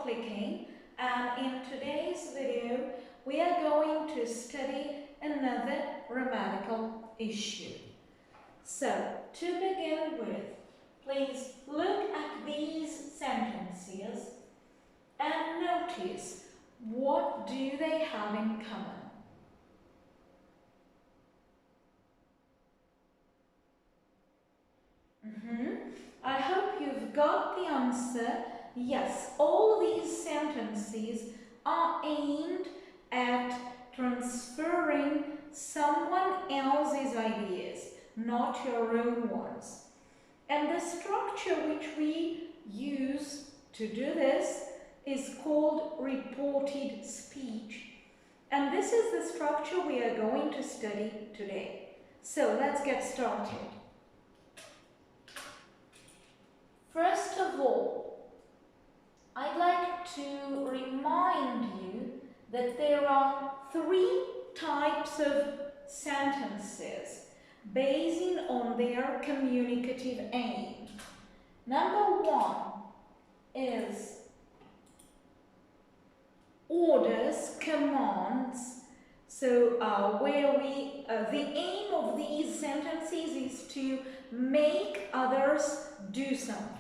clicking, and in today's video we are going to study another grammatical issue. So, to begin with, please look at these sentences and notice what do they have in common. I hope you've got the answer. Yes, all these sentences are aimed at transferring someone else's ideas, not your own ones. And the structure which we use to do this is called reported speech. And this is the structure we are going to study today. So let's get started. First of all, I'd like to remind you that there are three types of sentences based on their communicative aim. Number one is orders, commands. So where the aim of these sentences is to make others do something.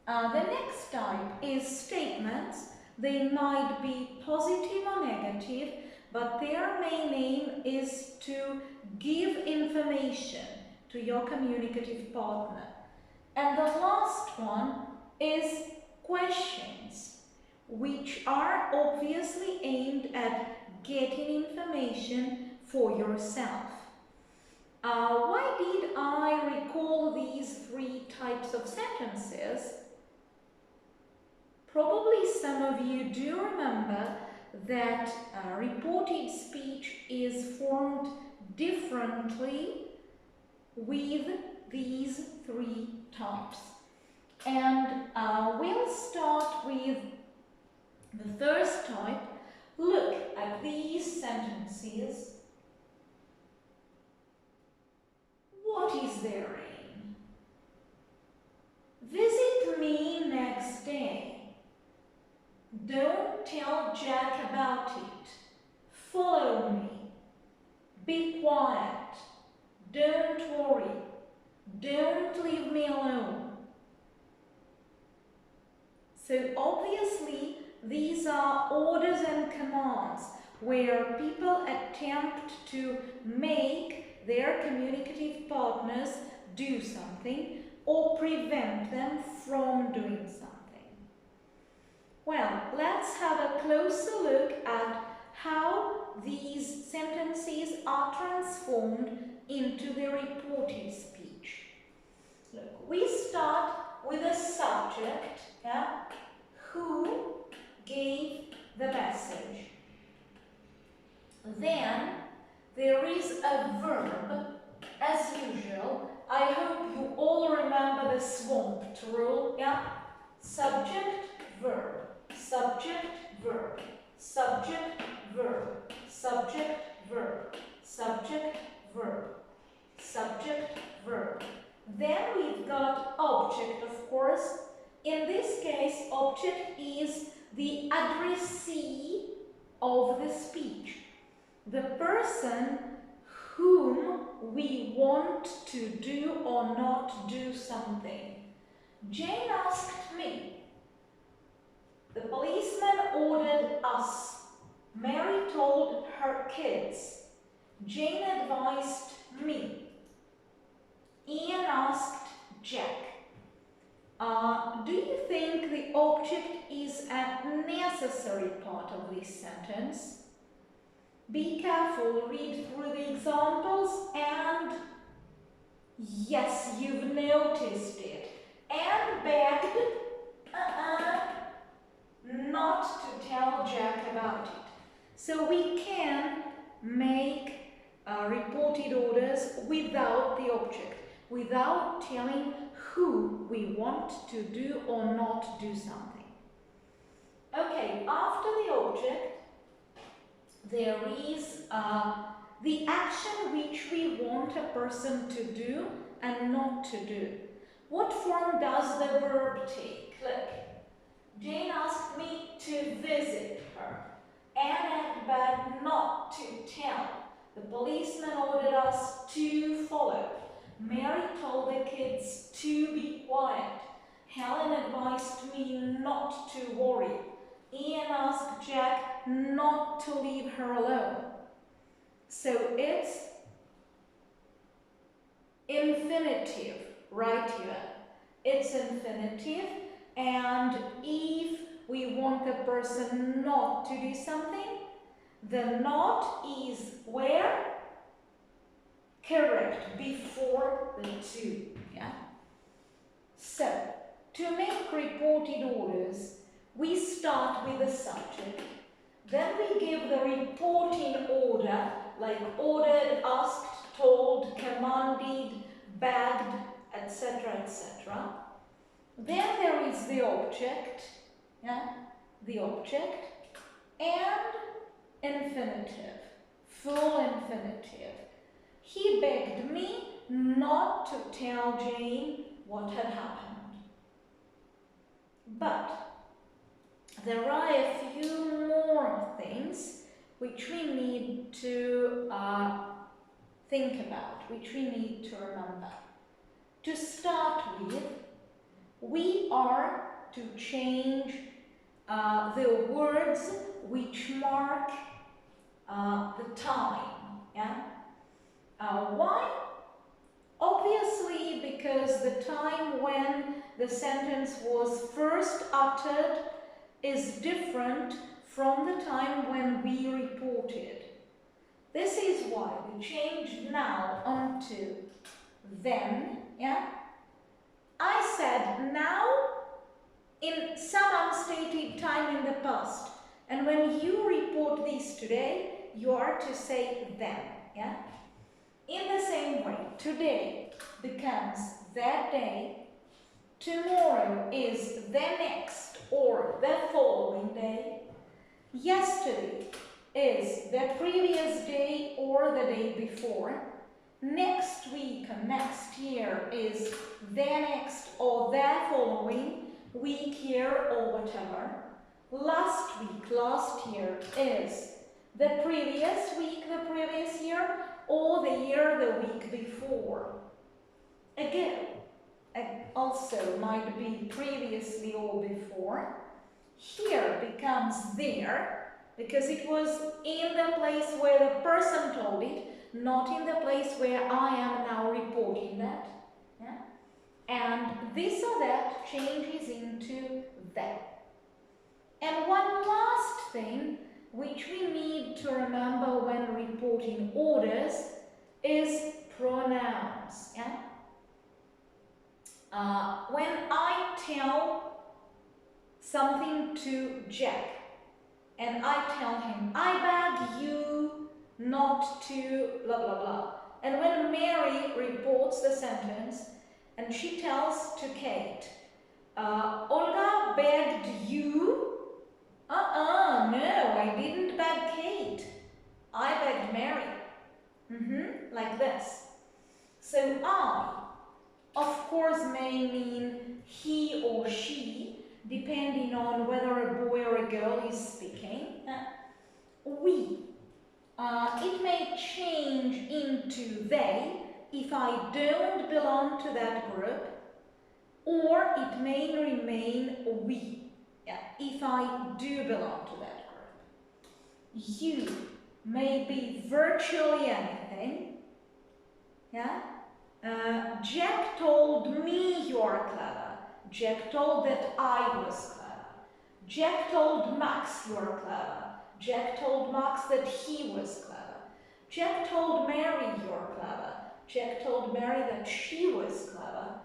The next type is statements. They might be positive or negative, but their main aim is to give information to your communicative partner. And the last one is questions, which are obviously aimed at getting information for yourself. Why did I recall these three types of sentences? Probably some of you do remember that reported speech is formed differently with these three types. And we'll start with the first type. Look at these sentences. What is their aim? Visit me next day. Don't tell Jack about it. Follow me. Be quiet. Don't worry. Don't leave me alone. So obviously these are orders and commands where people attempt to make their communicative partners do something or prevent them from doing something. Well, let's have a closer look at how these sentences are transformed into the reported speech. Look, we start with a subject, who gave the message. Then there is a verb, as usual. I hope you all remember the swamped rule, Subject, verb. Subject, verb, subject, verb, subject, verb, subject, verb, subject, verb. Then we've got object, of course. In this case, object is the addressee of the speech, the person whom we want to do or not do something. Jane asked me. The policeman ordered us. Mary told her kids. Jane advised me. Ian asked Jack. Do you think the object is a necessary part of this sentence? Be careful, read through the examples and yes, you've noticed it. And begged not to tell Jack about it. So we can make reported orders without the object, without telling who we want to do or not do something. Okay, after the object, there is the action which we want a person to do and not to do. What form does the verb take? Look, Jane asked me to visit her. Anne had begged not to tell. The policeman ordered us to follow. Mary told the kids to be quiet. Helen advised me not to worry. Ian asked Jack not to leave her alone. So it's infinitive right here. It's infinitive, and if we want the person not to do something, the not is where? Correct, before the to. Yeah? So, to make reported orders, we start with the subject. Then we give the reporting order, like ordered, asked, told, commanded, begged, etc., etc. Then there is the object, yeah? The object, and infinitive, full infinitive. He begged me not to tell Jane what had happened. But there are a few more things which we need to think about, which we need to remember. To start with, we are to change the words which mark the time. Yeah? Why? Obviously, because the time when the sentence was first uttered is different from the time when we reported. This is why we changed now onto then. Yeah? I said now in some unstated time in the past, and when you report this today, you are to say then. Yeah? In the same way, today becomes that day, tomorrow is the next or the following day, yesterday is the previous day or the day before, next week and next year is the next or the following week, year, or whatever. Last week, last year is the previous week, the previous year, or the year, the week before. Again, also might be previously or before. Here becomes there because it was in the place where the person told it, not in the place where I am now reporting that. Yeah? And this or that changes into that. And one last thing which we need to remember when reporting orders is pronouns. Yeah? When I tell something to Jack and I tell him, I beg you not to blah blah blah. And when Mary reports the sentence and she tells to Kate, Olga begged you. No, I didn't beg Kate. I begged Mary. Like this. So I, of course, may mean he or she, depending on whether a boy or a girl is speaking. We. It may change into they if I don't belong to that group, or it may remain we. Yeah, if I do belong to that group. You may be virtually anything. Yeah? Jack told me you're clever. Jack told that I was clever. Jack told Max you're clever. Jack told Max that he was clever. Jack told Mary you're clever. Jack told Mary that she was clever.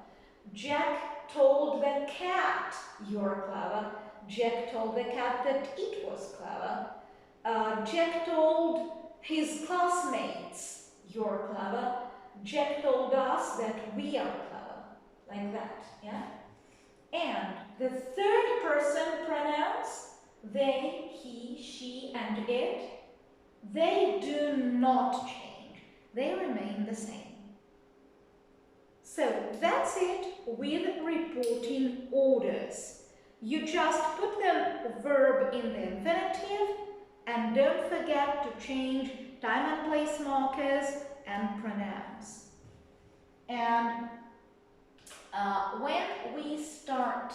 Jack told the cat you're clever. Jack told the cat that it was clever. Jack told his classmates, you're clever. Jack told us that we are clever. Like that, yeah? And the third person pronouns, they, he, she, and it, they do not change. They remain the same. So that's it with reporting orders. You just put the verb in the infinitive and don't forget to change time and place markers and pronouns. And when we start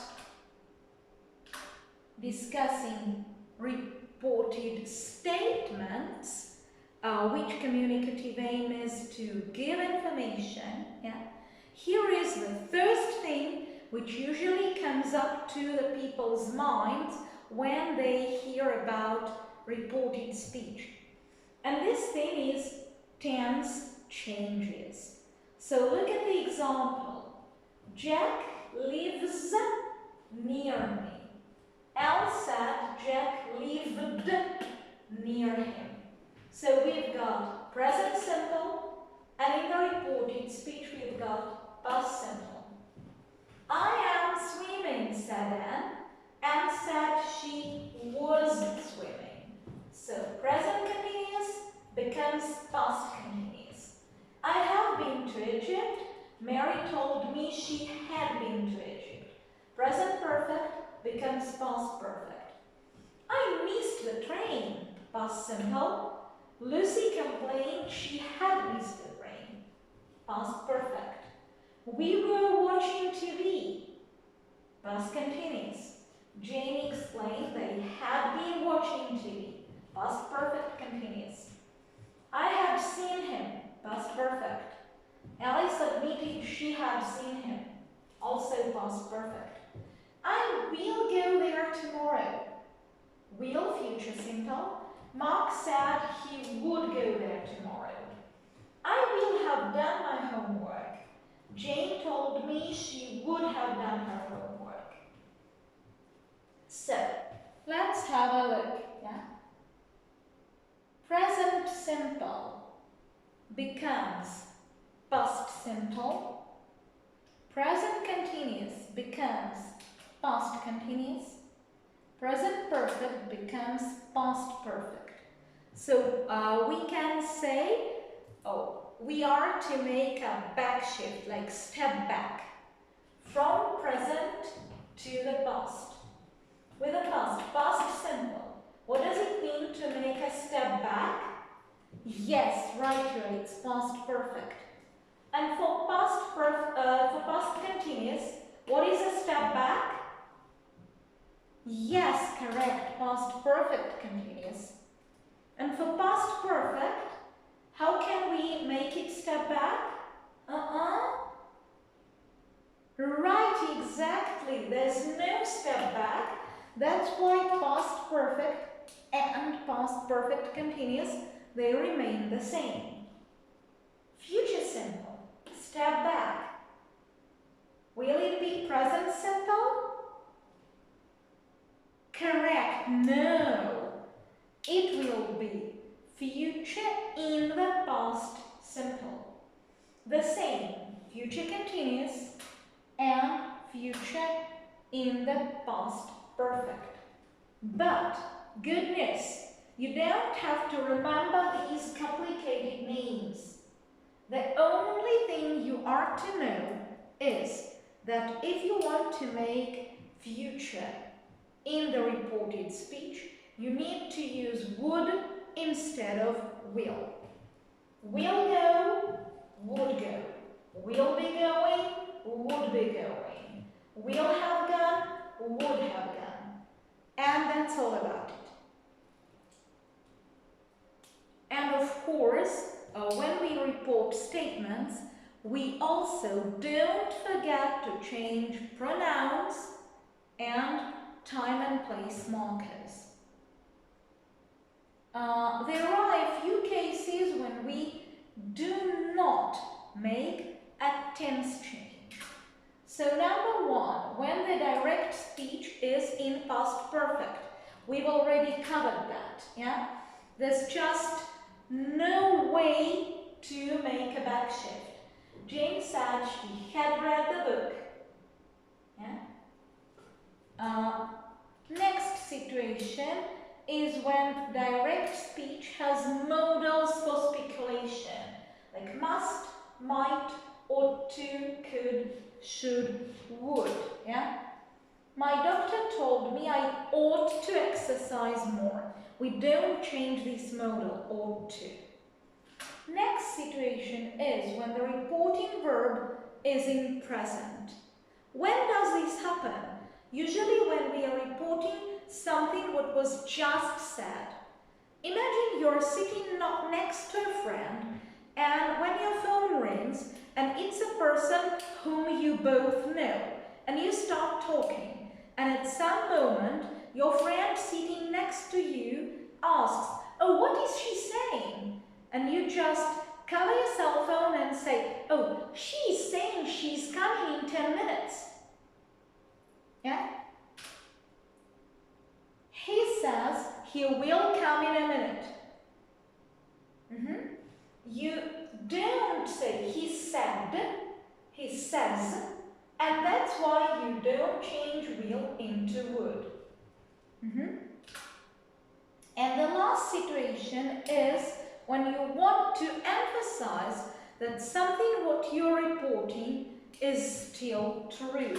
discussing reported statements, which communicative aim is to give information, here is the first thing which usually comes up to the people's minds when they hear about reported speech. And this thing is tense changes. So look at the example. Jack lives near me. Elle said Jack lived near him. So we've got present simple, and in the reported speech we've got past simple. I am swimming, said Anne. Anne said she wasn't swimming. So present continuous becomes past continuous. I have been to Egypt. Mary told me she had been to Egypt. Present perfect becomes past perfect. I missed the train, past simple. Lucy complained she had missed the train, past perfect. We were watching TV, past continuous. Jane explained they had been watching TV, past perfect continuous. I had seen him, past perfect. Alice admitted she had seen him, also past perfect. I will go there tomorrow. Will, future simple. Mark said he would go there tomorrow. I will have done my homework. Jane told me she would have done her homework. So, let's have a look. Present simple becomes past simple. Present continuous becomes past continuous. Present perfect becomes past perfect. So we can say, we are to make a back shift, like step back from present to the past. With the past simple. What does it mean to make a step back? Yes, right here, it's past perfect. And for past continuous, what is a step back? Yes, correct, past perfect continuous. And for past perfect, how can we make it step back? Right, exactly. There's no step back. That's why past perfect and past perfect continuous, they remain the same. Future simple, step back. Will it be present simple? Correct. No. It will be future in the past simple. The same, future continuous and future in the past perfect. But, goodness, you don't have to remember these complicated names. The only thing you are to know is that if you want to make future in the reported speech, you need to use would instead of will. Will go, would go. Will be going, would be going. Will have gone, would have gone. And that's all about it. And of course, when we report statements, we also don't forget to change pronouns and time and place markers. There are a few cases when we do not make a tense change. So number one, when the direct speech is in past perfect. We've already covered that, There's just no way to make a back shift. Jane said she had read the book. Next situation is when direct speech has modals for speculation, like must, might, ought to, could, should, would. My doctor told me I ought to exercise more. We don't change this modal, ought to. Next situation is when the reporting verb is in present. When does this happen? Usually when we are reporting something what was just said. Imagine you're sitting next to a friend, and when your phone rings and it's a person whom you both know, and you start talking, and at some moment your friend sitting next to you asks, "Oh, what is she saying?" And you just cover your cell phone and say, "Oh, she's saying she's coming in 10 minutes. Yeah? He says he will come in a minute. You don't say he said, he says, and that's why you don't change will into would. And the last situation is when you want to emphasize that something what you're reporting is still true.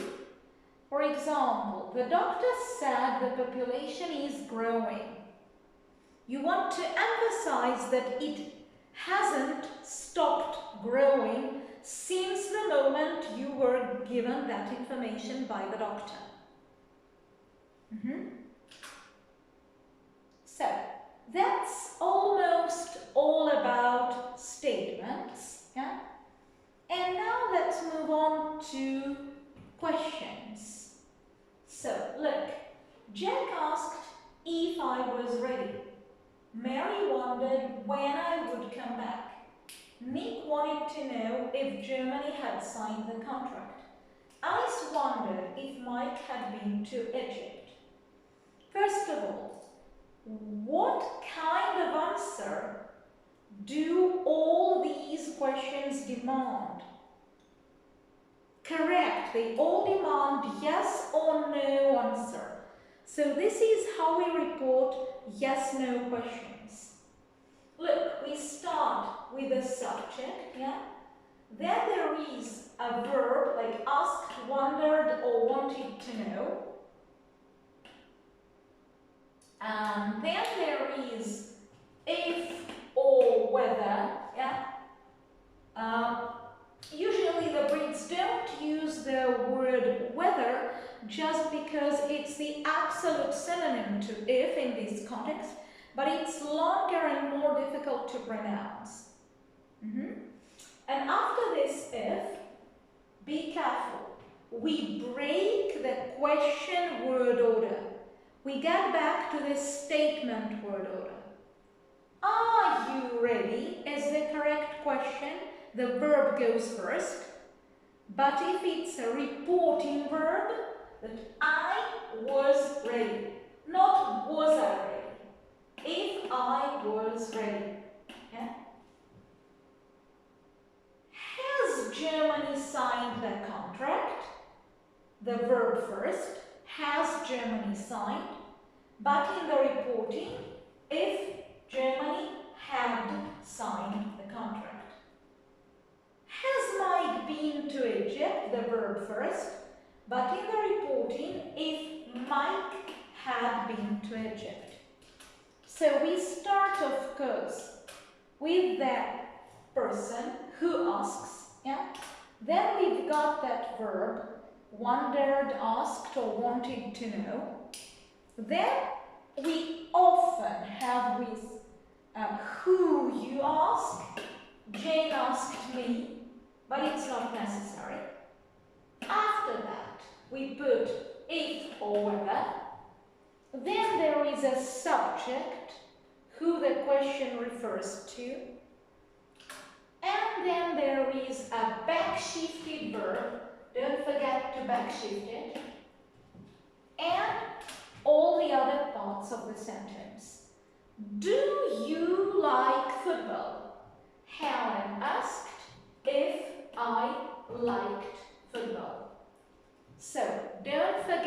For example, the doctor said the population is growing. You want to emphasize that it hasn't stopped growing since the moment you were given that information by the doctor. So, that's almost all about statements. Yeah? And now let's move on to questions. So, look, Jack asked if I was ready. Mary wondered when I would come back. Nick wanted to know if Germany had signed the contract. Alice wondered if Mike had been to Egypt. First of all, what kind of answer do all these questions demand? Correct, they all demand yes or no answer. So this is how we report yes-no questions. Look, we start with the subject, yeah? Then there is a verb like asked, wondered, or wanted to know. And then there is if or whether, yeah? Usually the Brits don't use the word whether just because it's the absolute synonym to if in this context, but it's longer and more difficult to pronounce. And after this if, be careful. We break the question word order. We get back to the statement word order. Are you ready is the correct question. The verb goes first. But if it's a reporting verb, that I was ready, not was I ready. If I was ready. Yeah? Has Germany signed the contract? The verb first. Has Germany signed? But in the reporting, if Germany had signed the contract. Has Mike been to Egypt? The verb first. But in the reporting, if Mike had been to Egypt. So we start, of course, with the person who asks. Yeah? Then we've got that verb, wondered, asked, or wanted to know. Then we often have with who you ask. Jane asked me, but it's not necessary. After that, we put if or whether. Then there is a subject, who the question refers to. And then there is a backshifted verb. Don't forget to backshift it. And all the other parts of the sentence. Do you like football? Helen asked if I liked football. So, don't forget